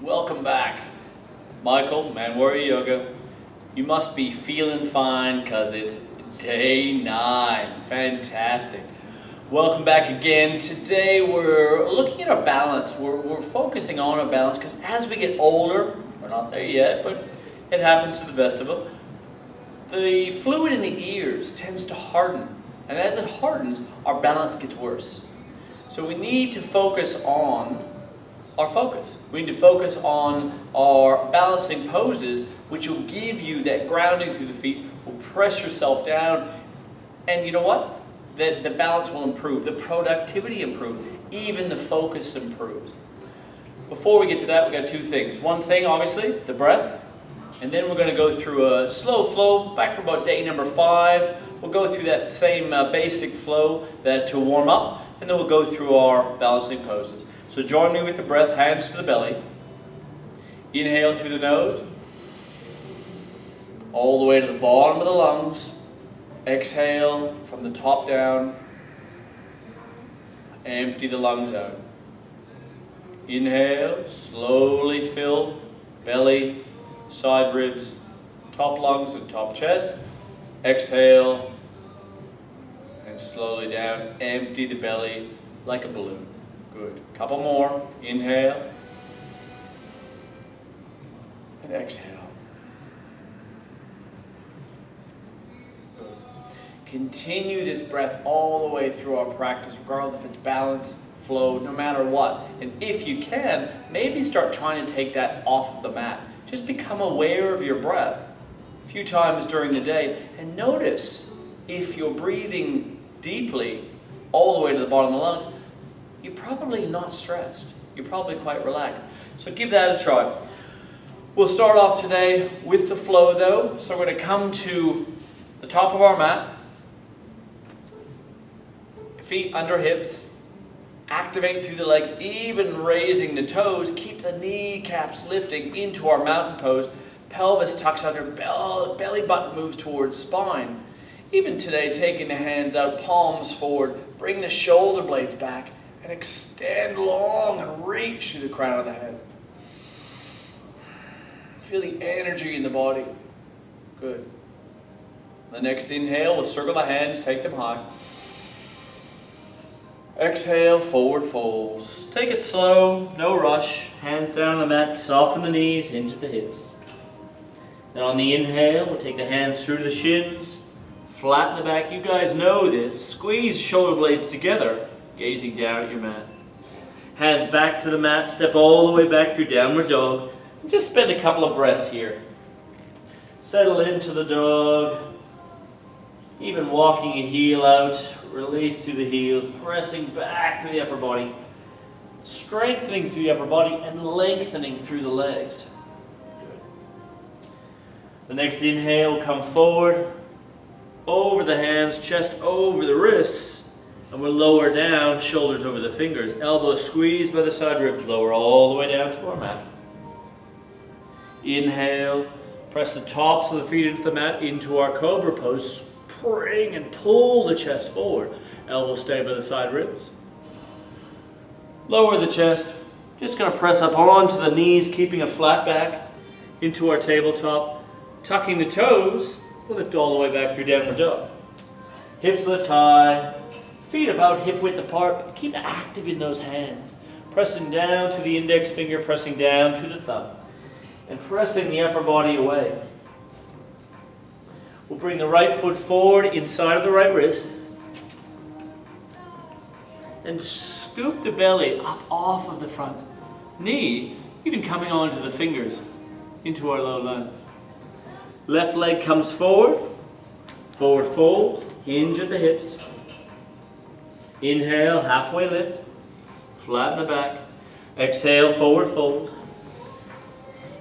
Welcome back. Michael, Man Warrior Yoga. You must be feeling fine because it's day 9. Fantastic. Welcome back again. Today we're looking at our balance. We're focusing on our balance because as we get older, we're not there yet, but it happens to the best of us, the fluid in the ears tends to harden. And as it hardens, our balance gets worse. So we need to focus on our focus. We need to focus on our balancing poses, which will give you that grounding through the feet, will press yourself down, and you know what? The balance will improve, the productivity improves, even the focus improves. Before we get to that, we got 2 things. One thing, obviously, the breath, and then we're going to go through a slow flow, back for about day number 5. We'll go through that same basic flow to warm up, and then we'll go through our balancing poses. So join me with the breath, hands to the belly. Inhale through the nose, all the way to the bottom of the lungs. Exhale from the top down. Empty the lungs out. Inhale, slowly fill belly, side ribs, top lungs and top chest. Exhale, and slowly down. Empty the belly like a balloon. Good. Couple more. Inhale. And exhale. Good. Continue this breath all the way through our practice, regardless if it's balance, flow, no matter what. And if you can, maybe start trying to take that off of the mat. Just become aware of your breath a few times during the day and notice if you're breathing deeply all the way to the bottom of the lungs, you're probably not stressed. You're probably quite relaxed. So give that a try. We'll start off today with the flow though. So we're going to come to the top of our mat. Feet under hips. Activate through the legs, even raising the toes. Keep the kneecaps lifting into our mountain pose. Pelvis tucks under, belly button moves towards spine. Even today, taking the hands out, palms forward. Bring the shoulder blades back. And extend long and reach through the crown of the head. Feel the energy in the body. Good. The next inhale, we'll circle the hands, take them high. Exhale, forward folds. Take it slow, no rush. Hands down on the mat, soften the knees, hinge at the hips. Now on the inhale, we'll take the hands through the shins, flatten the back. You guys know this. Squeeze shoulder blades together. Gazing down at your mat. Hands back to the mat, step all the way back through downward dog. And just spend a couple of breaths here. Settle into the dog. Even walking a heel out, release through the heels, pressing back through the upper body. Strengthening through the upper body and lengthening through the legs. Good. The next inhale, come forward, over the hands, chest over the wrists. And we'll lower down, shoulders over the fingers. Elbows squeezed by the side ribs. Lower all the way down to our mat. Inhale. Press the tops of the feet into the mat, into our cobra pose. Spring and pull the chest forward. Elbows stay by the side ribs. Lower the chest. Just going to press up onto the knees, keeping a flat back. Into our tabletop. Tucking the toes. We'll lift all the way back through downward dog. Hips lift high. Feet about hip width apart, but keep active in those hands. Pressing down through the index finger, pressing down through the thumb. And pressing the upper body away. We'll bring the right foot forward inside of the right wrist. And scoop the belly up off of the front knee, even coming onto the fingers into our low lunge. Left leg comes forward. Forward fold, hinge at the hips. Inhale, halfway lift, flatten the back. Exhale, forward fold.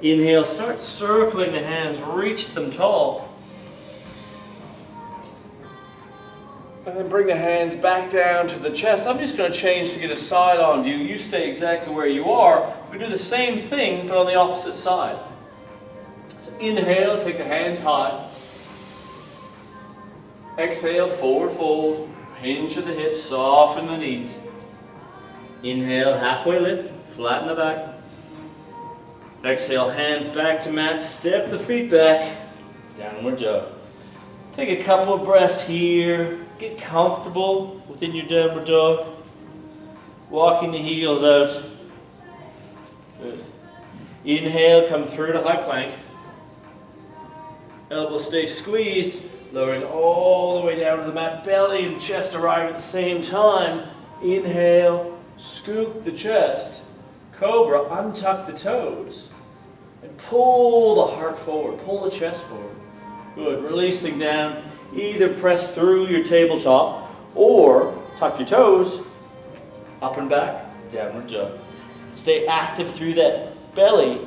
Inhale, start circling the hands, reach them tall. And then bring the hands back down to the chest. I'm just going to change to get a side-on view. You stay exactly where you are. We do the same thing, but on the opposite side. So inhale, take the hands high. Exhale, forward fold. Hinge at the hips, soften the knees. Inhale, halfway lift, flatten the back. Exhale, hands back to mat, step the feet back, downward dog. Take a couple of breaths here, get comfortable within your downward dog. Walking the heels out. Good. Inhale, come through to high plank. Elbows stay squeezed, lowering all the way down to the mat. Belly and chest arrive at the same time. Inhale, scoop the chest. Cobra, untuck the toes. And pull the heart forward, pull the chest forward. Good, releasing down. Either press through your tabletop or tuck your toes, up and back, downward dog. Stay active through that belly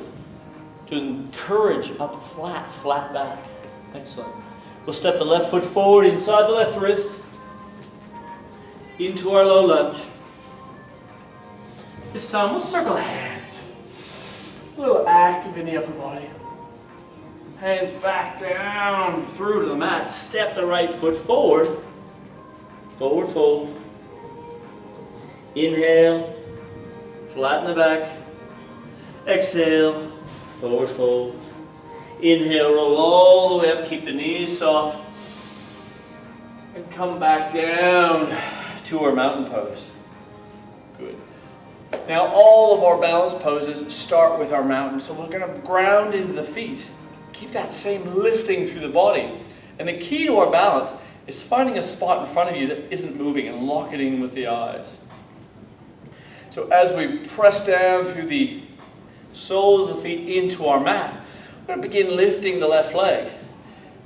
to encourage up flat back. Excellent. We'll step the left foot forward inside the left wrist into our low lunge. This time we'll circle the hands. A little active in the upper body. Hands back down through to the mat. Step the right foot forward. Forward fold. Inhale, flatten the back. Exhale, forward fold. Inhale, roll all the way up, keep the knees soft. And come back down to our mountain pose. Good. Now all of our balance poses start with our mountain, so we're going to ground into the feet. Keep that same lifting through the body. And the key to our balance is finding a spot in front of you that isn't moving and lock it in with the eyes. So as we press down through the soles of the feet into our mat, we're going to begin lifting the left leg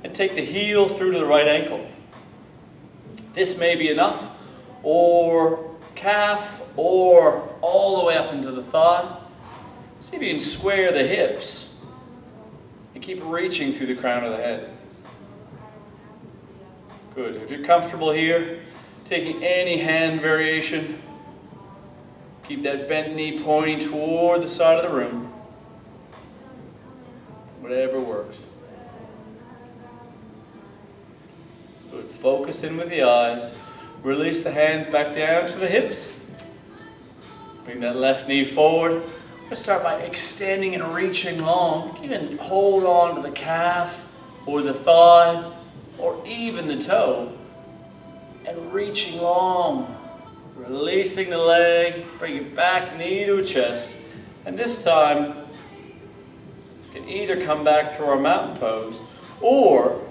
and take the heel through to the right ankle. This may be enough, or calf, or all the way up into the thigh. See if you can square the hips and keep reaching through the crown of the head. Good. If you're comfortable here, taking any hand variation, keep that bent knee pointing toward the side of the room. Whatever works. Good. Focus in with the eyes. Release the hands back down to the hips. Bring that left knee forward. We're going to start by extending and reaching long. Even hold on to the calf or the thigh or even the toe. And reaching long. Releasing the leg. Bring it back, knee to chest. And this time, you can either come back through our mountain pose or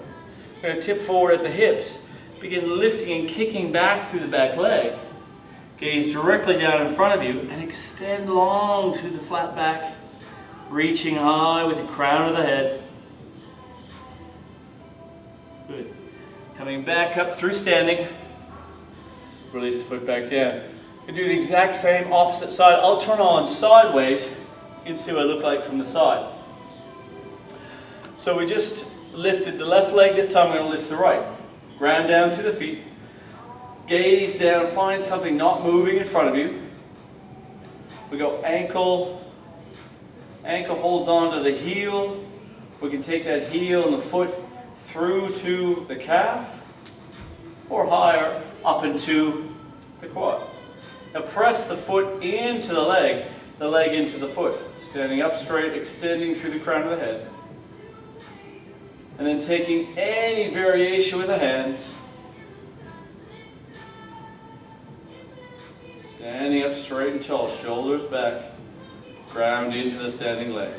we're going to tip forward at the hips. Begin lifting and kicking back through the back leg. Gaze directly down in front of you and extend long through the flat back, reaching high with the crown of the head. Good. Coming back up through standing. Release the foot back down. You do the exact same opposite side. I'll turn on sideways. You can see what I look like from the side. So we just lifted the left leg. This time we're going to lift the right. Ground down through the feet. Gaze down, find something not moving in front of you. We go ankle holds on to the heel. We can take that heel and the foot through to the calf or higher up into the quad. Now press the foot into the leg into the foot. Standing up straight, extending through the crown of the head. And then taking any variation with the hands. Standing up straight and tall, shoulders back, ground into the standing leg.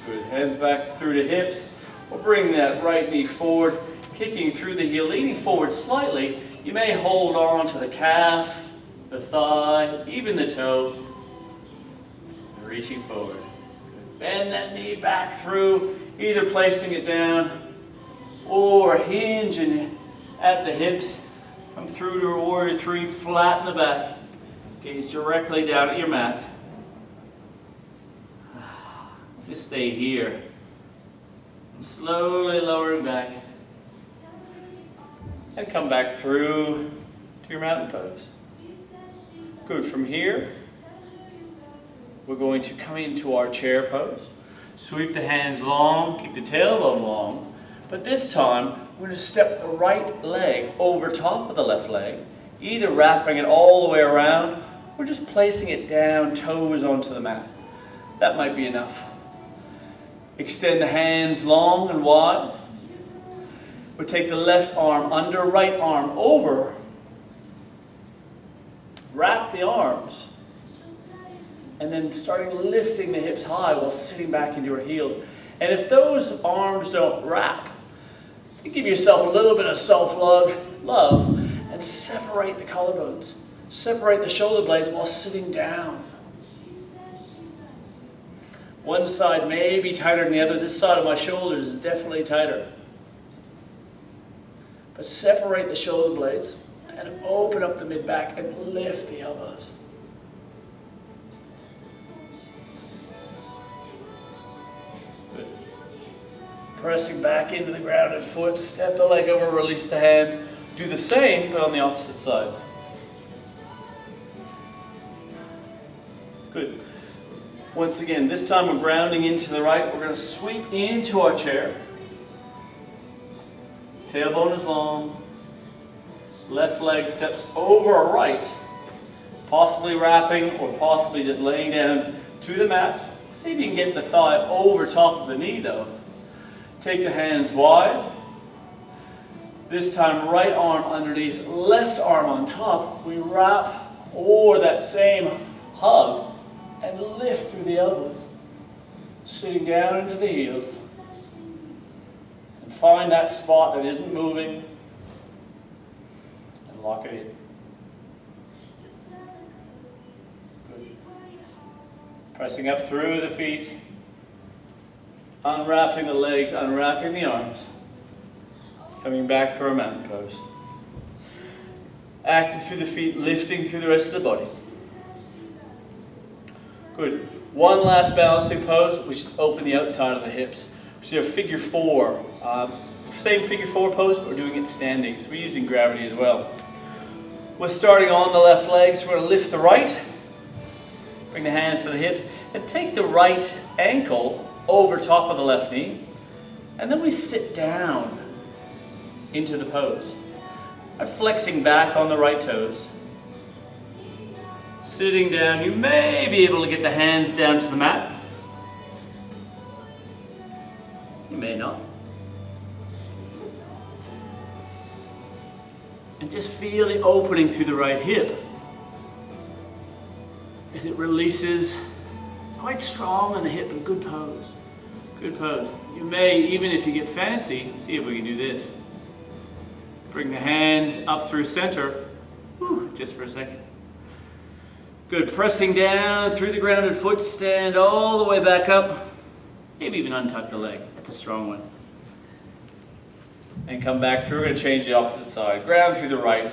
Good, hands back through the hips. We'll bring that right knee forward, kicking through the heel, leaning forward slightly. You may hold on to the calf, the thigh, even the toe. Reaching forward. Good. Bend that knee back through, either placing it down or hinging at the hips. Come through to a warrior three, flatten the back. Gaze directly down at your mat. Just stay here. And slowly lowering back. And come back through to your mountain pose. Good. From here, we're going to come into our chair pose. Sweep the hands long, keep the tailbone long. But this time, we're going to step the right leg over top of the left leg, either wrapping it all the way around, or just placing it down, toes onto the mat. That might be enough. Extend the hands long and wide. We take the left arm under right arm over. Wrap the arms. And then starting lifting the hips high while sitting back into your heels. And if those arms don't wrap, you give yourself a little bit of self-love and separate the collarbones. Separate the shoulder blades while sitting down. One side may be tighter than the other. This side of my shoulders is definitely tighter. But separate the shoulder blades and open up the mid-back and lift the elbows. Good. Pressing back into the grounded foot, step the leg over, release the hands. Do the same, but on the opposite side. Good. Once again, this time we're grounding into the right. We're going to sweep into our chair. Tailbone is long. Left leg steps over our right. Possibly wrapping or possibly just laying down to the mat. See if you can get the thigh over top of the knee though. Take the hands wide. This time right arm underneath, left arm on top. We wrap or that same hug. And lift through the elbows, sitting down into the heels. And find that spot that isn't moving and lock it in. Good. Pressing up through the feet, unwrapping the legs, unwrapping the arms. Coming back through our mountain pose. Active through the feet, lifting through the rest of the body. Good. One last balancing pose, which is open the outside of the hips. Which is a figure four. Same figure four pose, but we're doing it standing. So we're using gravity as well. We're starting on the left leg, so we're going to lift the right. Bring the hands to the hips. And take the right ankle over top of the left knee. And then we sit down into the pose. I'm flexing back on the right toes. Sitting down, you may be able to get the hands down to the mat. You may not. And just feel the opening through the right hip. As it releases, it's quite strong on the hip, but good pose. Good pose. You may, even if you get fancy, see if we can do this. Bring the hands up through center. Whew, just for a second. Good, pressing down through the grounded foot, stand all the way back up. Maybe even untuck the leg. That's a strong one. And come back through. We're going to change the opposite side. Ground through the right.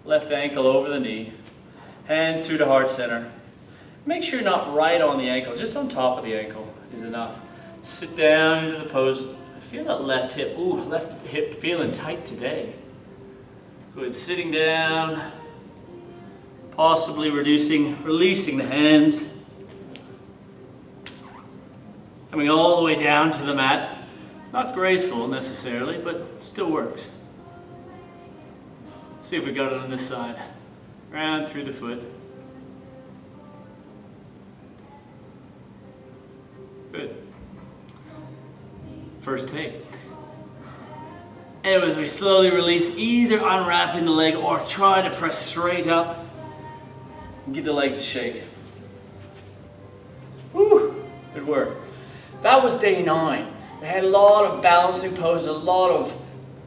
Left ankle over the knee. Hands through the heart center. Make sure you're not right on the ankle, just on top of the ankle is enough. Sit down into the pose. Feel that left hip. Ooh, left hip feeling tight today. Good, sitting down. Possibly releasing the hands. Coming all the way down to the mat. Not graceful necessarily, but still works. See if we got it on this side. Round through the foot. Good. First take. And as we slowly release, either unwrapping the leg or try to press straight up. Give the legs a shake. Woo! Good work. That was day 9. We had a lot of balancing poses, a lot of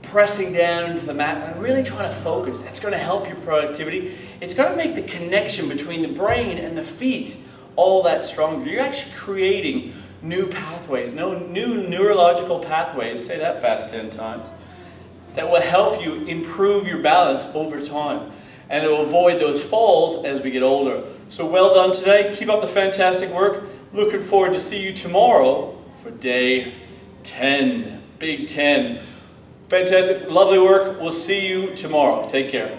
pressing down into the mat, and really trying to focus. That's going to help your productivity. It's going to make the connection between the brain and the feet all that stronger. You're actually creating new pathways, new neurological pathways, say that fast 10 times, that will help you improve your balance over time. And it will avoid those falls as we get older. So well done today. Keep up the fantastic work. Looking forward to see you tomorrow for day 10. Big 10. Fantastic, lovely work. We'll see you tomorrow. Take care.